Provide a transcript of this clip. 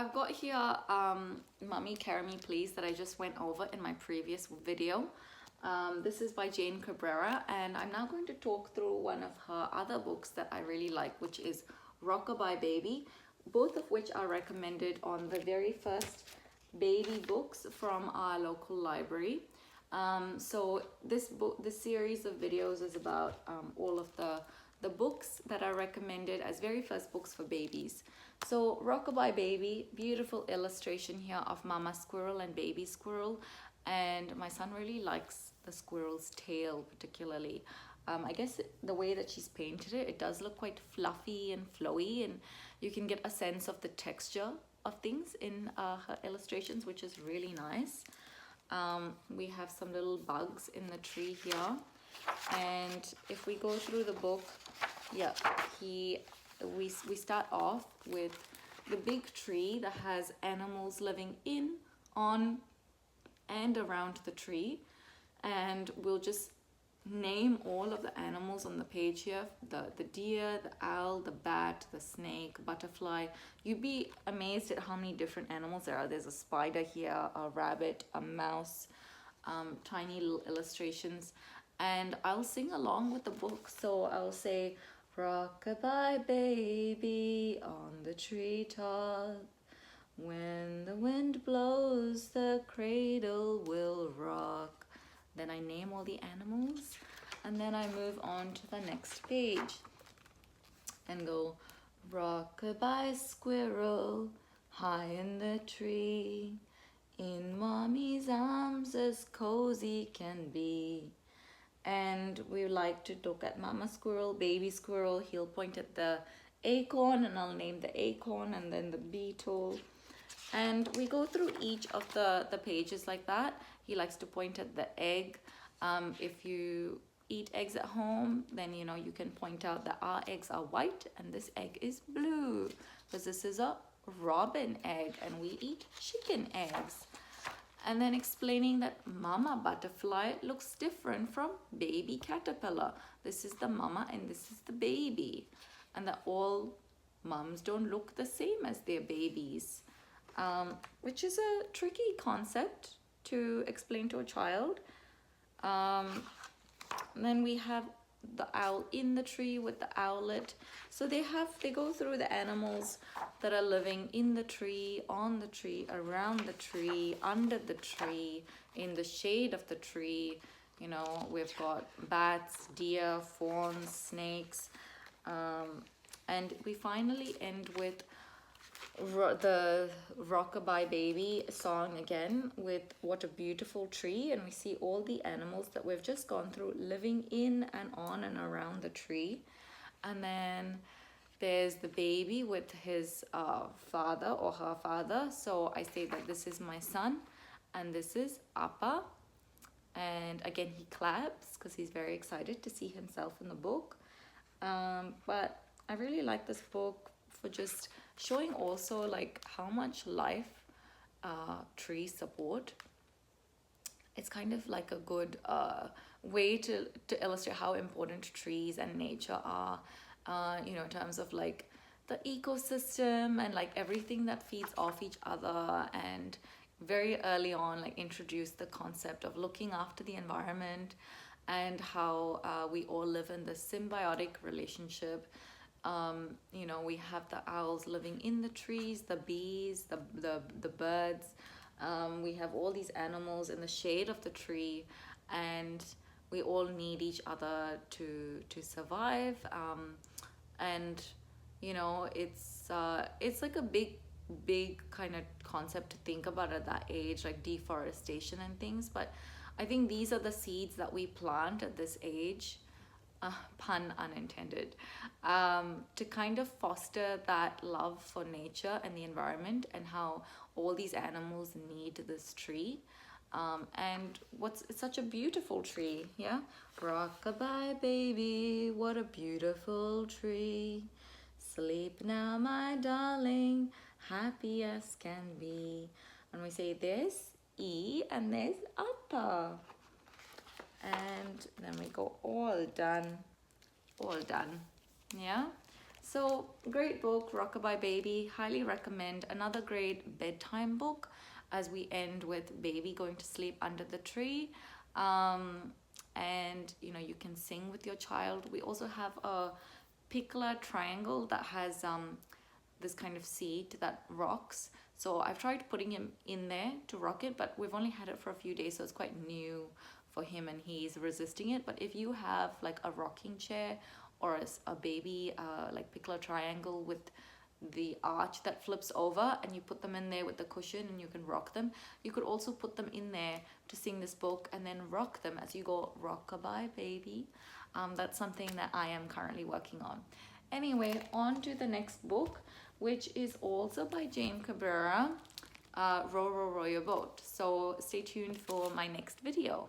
I've got here Mummy Carry Me Please that I just went over in my previous video. This is by Jane Cabrera, and I'm now going to talk through one of her other books that I really like, which is Rockabye Baby, both of which are recommended on the very first baby books from our local library. So this series of videos is about all of the books that are recommended as very first books for babies. So Rockabye Baby, beautiful illustration here of Mama Squirrel and Baby Squirrel, and my son really likes the squirrel's tail particularly. I guess the way that she's painted it, it does look quite fluffy and flowy, and you can get a sense of the texture of things in her illustrations, which is really nice. We have some little bugs in the tree here, and if we go through the book, yeah, we start off with the big tree that has animals living in, on, and around the tree, and we'll just name all of the animals on the page here: the deer, the owl, the bat, the snake, butterfly. You'd be amazed at how many different animals there are. There's a spider here, a rabbit, a mouse, tiny little illustrations, and I'll sing along with the book. So I'll say, rockabye baby on the treetop, when the wind blows the cradle will rock. Then I name all the animals, and then I move on to the next page and go, rockabye squirrel high in the tree, in mommy's arms as cozy can be. And we like to look at Mama Squirrel, Baby Squirrel. He'll point at the acorn, and I'll name the acorn, and then the beetle. And we go through each of the pages like that. He likes to point at the egg. If you eat eggs at home, then you know you can point out that our eggs are white and this egg is blue, because this is a robin egg and we eat chicken eggs. And then explaining that mama butterfly looks different from baby caterpillar. This is the mama and this is the baby, and that all mums don't look the same as their babies, which is a tricky concept to explain to a child. Then we have the owl in the tree with the owlet. So they go through the animals that are living in the tree, on the tree, around the tree, under the tree, in the shade of the tree. You know, we've got bats, deer, fawns, snakes, and we finally end with the Rockabye Baby song again with what a beautiful tree, and we see all the animals that we've just gone through living in and on and around the tree. And then there's the baby with his father or her father. So I say that this is my son and this is Appa, and again he claps because he's very excited to see himself in the book. But I really like this book for just showing also like how much life trees support. It's kind of like a good way to illustrate how important trees and nature are, you know, in terms of like the ecosystem and like everything that feeds off each other. And very early on, like introduce the concept of looking after the environment and how we all live in this symbiotic relationship. You know, we have the owls living in the trees, the bees, the birds. We have all these animals in the shade of the tree, and we all need each other to survive. And you know, it's like a big kind of concept to think about at that age, like deforestation and things. But I think these are the seeds that we plant at this age, pun unintended, to kind of foster that love for nature and the environment, and how all these animals need this tree. And it's such a beautiful tree, yeah? Rockabye baby, what a beautiful tree. Sleep now, my darling, happy as can be. And we say there's E and there's Appa. And then we go all done, yeah? So great book, Rockabye Baby, highly recommend. Another great bedtime book as we end with baby going to sleep under the tree. And you know, you can sing with your child. We also have a pickler triangle that has this kind of seat that rocks. So I've tried putting him in there to rock it, but we've only had it for a few days, so it's quite new for him and he's resisting it. But if you have like a rocking chair or a baby like pickler triangle with the arch that flips over, and you put them in there with the cushion and you can rock them, you could also put them in there to sing this book and then rock them as you go rockabye baby. That's something that I am currently working on. Anyway, on to the next book, which is also by Jane Cabrera, Row, Row, Row Your Boat. So stay tuned for my next video.